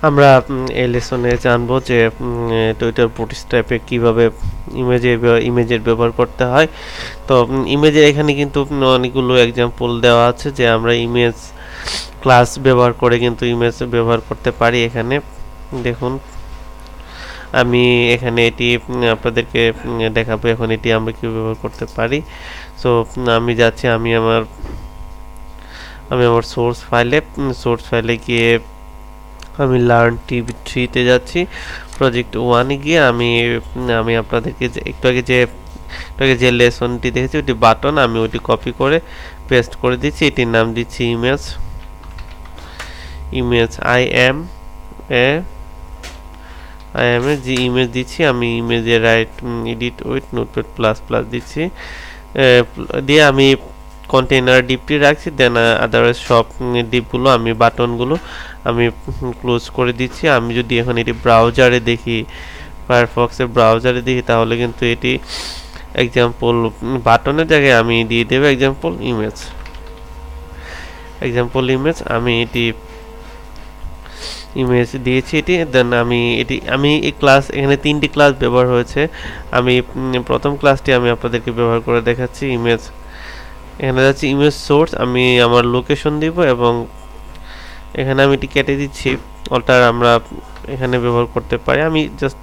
আমরা এই লেসনে জানবো যে টুইটার বুটস্ট্র্যাপে কিভাবে ইমেজের ব্যবহার করতে হয়। তো ইমেজের এখানে কিন্তু অনেকগুলো এক্সাম্পল দেওয়া আছে যে আমরা ইমেজ ক্লাস ব্যবহার করে কিন্তু ইমেজ ব্যবহার করতে পারি। এখানে দেখুন, আমি এখানে এটি আপনাদেরকে দেখাবো এখন এটি আমরা কিভাবে ব্যবহার করতে পারি। সো আমি যাচ্ছি, আমি আমার সোর্স ফাইলে গিয়ে আমি লার্ন টিভি 3-তে যাচ্ছি। প্রজেক্ট 1-এ গিয়ে আমি আপনাদেরকে একটু আগে যে লেসনটি দেখেছি ওটি বাটন, আমি ওটি কপি করে পেস্ট করে দিচ্ছি। এটির নাম দিচ্ছি ইমেজ আই এম এ যে ইমেজ দিচ্ছি, আমি ইমেজে right edit with Notepad plus plus দিচ্ছি, দিয়ে আমি কন্টেইনার ডিপটি রাখছি। দেন আদারওয়াইজ সব ডিপগুলো আমি বাটনগুলো আমি ক্লোজ করে দিচ্ছি। আমি যদি এখন এটি ব্রাউজারে দেখি, ফায়ারফক্সের ব্রাউজারে দেখি, তাহলে কিন্তু এটি এক্সাম্পল বাটনের জায়গায় আমি দিয়ে দেবো এক্সাম্পল ইমেজ। আমি এটি ইমেজ দিয়েছি এটি। দেন আমি এই ক্লাস, এখানে 3টি ক্লাস ব্যবহার হয়েছে। আমি প্রথম ক্লাসটি আমি আপনাদেরকে ব্যবহার করে দেখাচ্ছি। এখানে যাচ্ছি ইমেজ সোর্স, আমি আমার লোকেশন দিব এবং এখানে আমি এটি কেটে দিচ্ছি। অল্টার আমরা এখানে ব্যবহার করতে পারি। আমি জাস্ট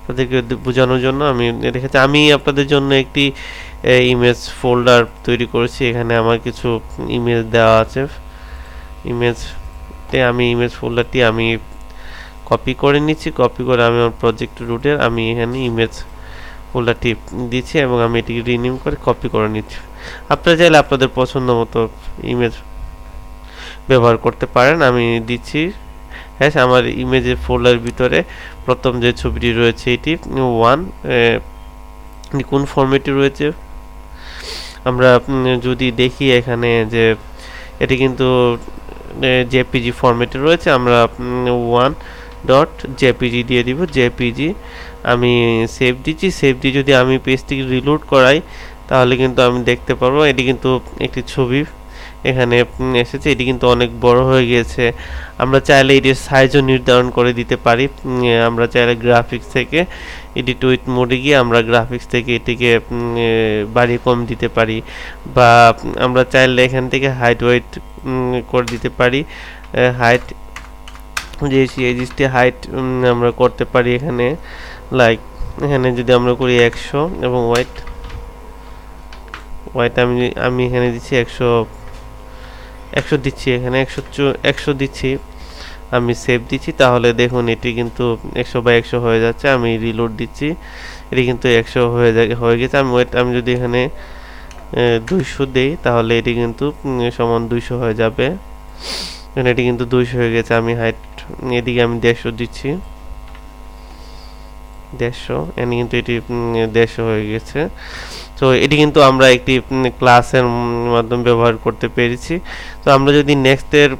আপনাদেরকে বোঝানোর জন্য আমি রেখেছি। আমি আপনাদের জন্য একটি ইমেজ ফোল্ডার তৈরি করেছি। এখানে আমার কিছু ইমেজ দেওয়া আছে। ইমেজ ফোল্ডারটি আমি কপি করে নিচ্ছি। কপি করে আমি আমার প্রজেক্ট রুটের আমি এখানে ইমেজ ফোল্ডারটি দিচ্ছি এবং আমি এটিকে রিনিউ করে কপি করে নিচ্ছি। আপনারা চাইলে আপনাদের পছন্দ মতো ইমেজ ব্যবহার করতে পারেন। আমি দিচ্ছি হ্যাঁ, আমার ইমেজের ফোল্ডারের ভিতরে প্রথম যে ছবিটি রয়েছে এটি 1, কোন ফরম্যাটে রয়েছে আমরা যদি দেখি এখানে যে এটি কিন্তু জেপিজি ফরম্যাটে রয়েছে। আমরা 1.jpg দিয়ে দিব জেপিজি। আমি সেভ দিয়ে যদি আমি পেজটিকে রিলোড করাই, তাহলে কিন্তু আমি দেখতে পারবো এটি কিন্তু একটি ছবি এখানে এসেছে। এটি কিন্তু অনেক বড় হয়ে গিয়েছে। আমরা চাইলে এটির সাইজও নির্ধারণ করে দিতে পারি। আমরা চাইলে গ্রাফিক্স থেকে এডিট উইথ মোডে গিয়ে আমরা গ্রাফিক্স থেকে এটিকে বাড়িয়ে কম দিতে পারি, বা আমরা চাইলে এখান থেকে হাইট ওয়েট করে দিতে পারি। হাইট যে জিনিসটি হাইট আমরা করতে পারি এখানে, লাইক এখানে যদি আমরা করি 100 এবং ওয়াইট আমি এখানে দিচ্ছি 100 দিচ্ছি, এখানে 100 দিচ্ছি। আমি সেভ দিচ্ছি, তাহলে দেখুন এটি কিন্তু 100/100 হয়ে যাচ্ছে। আমি রিলোড দিচ্ছি, এটি কিন্তু 100 হয়ে গেছে। আমি যদি এখানে 200 দেই, তাহলে এটি কিন্তু সমান 200 হয়ে যাবে। এটি কিন্তু 200 হয়ে গেছে। আমি হাইট এদিকে আমি 150 দিচ্ছি, 150, কিন্তু এটি 150 হয়ে গেছে। তো এটি কিন্তু আমরা একটি ক্লাসের মাধ্যমে ব্যবহার করতে পেরেছি। তো আমরা যদি নেক্সটের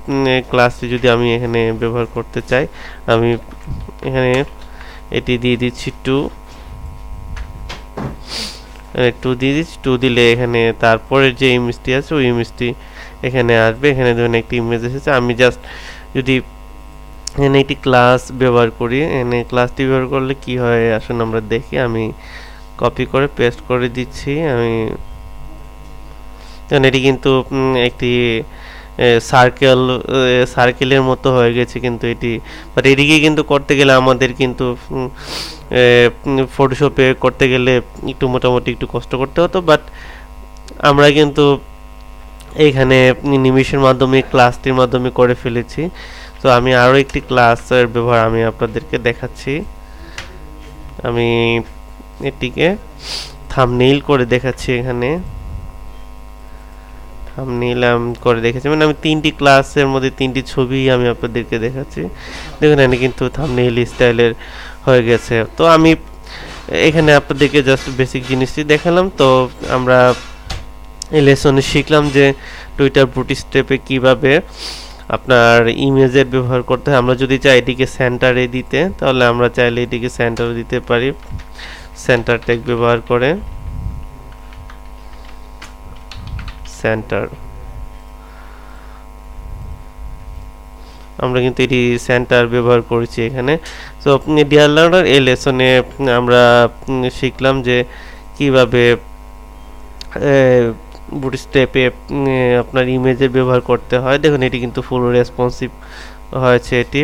ক্লাসে যদি আমি এখানে ব্যবহার করতে চাই, আমি এখানে এটি দিয়ে দিচ্ছি 2 দিয়ে দিচ্ছি। 2 দিলে এখানে তারপরে যে ইমেজটি আছে ওই ইমেজটি এখানে আসবে। এখানে ধরুন একটি ইমেজ এসেছে। আমি জাস্ট যদি এখানে একটি ক্লাস ব্যবহার করি, এখানে ক্লাসটি ব্যবহার করলে কি হয় আসুন আমরা দেখি। আমি কপি করে পেস্ট করে দিচ্ছি। এটি কিন্তু একটি সার্কেলের মতো হয়ে গেছে, কিন্তু বাট এদিকে কিন্তু করতে গেলে আমাদের কিন্তু ফটোশপে করতে গেলে মোটামুটি একটু কষ্ট করতে হতো। বাট আমরা কিন্তু এখানে নিমেষের মাধ্যমে ক্লাসটির মাধ্যমে করে ফেলেছি। তো আমি আরও একটি ক্লাসের ব্যবহার আমি আপনাদেরকে দেখাচ্ছি। আমি এটিকে থাম্বনেইল করে দেখাচ্ছি। এখানে থাম্বনেইল করে দেখাচ্ছি, মানে আমি 3টি ক্লাসের মধ্যে 3টি ছবি আমি আপনাদেরকে দেখাচ্ছি। দেখুন এখানে কিন্তু থাম্বনেইল স্টাইলের হয়ে গেছে। তো আমি এখানে আপনাদেরকে জাস্ট বেসিক জিনিসটি দেখালাম। তো আমরা এই লেসনে শিখলাম যে টুইটার বুটস্ট্র্যাপে কিভাবে আপনার ইমেজের ব্যবহার করতে হয়। আমরা যদি চাই এটিকে সেন্টারে দিতে, তাহলে আমরা চাইলে এটিকে সেন্টারে দিতে পারি সেন্টার ট্যাগ ব্যবহার করে। সেন্টার আমরা কিন্তু এটি সেন্টার ব্যবহার করেছি এখানে। সো ডিয়ার লার্নার এই লেসনে আমরা শিখলাম যে কিভাবে বুটস্ট্র্যাপে আপনার ইমেজের ব্যবহার করতে হয়। দেখুন এটি কিন্তু ফুল রেসপন্সিভ হয়েছে। এটি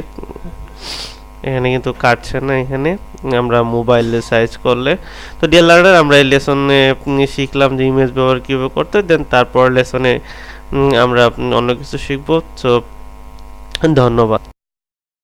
এখানে কিন্তু কাটছে না। এখানে আমরা মোবাইলে সার্চ করলে তো ডিয়ার লার্নার আমরা এই লেসনে শিখলাম যে ইমেজ ব্যবহার কীভাবে করতে, দেন তারপর লেসনে আমরা অন্য কিছু শিখবো। তো ধন্যবাদ।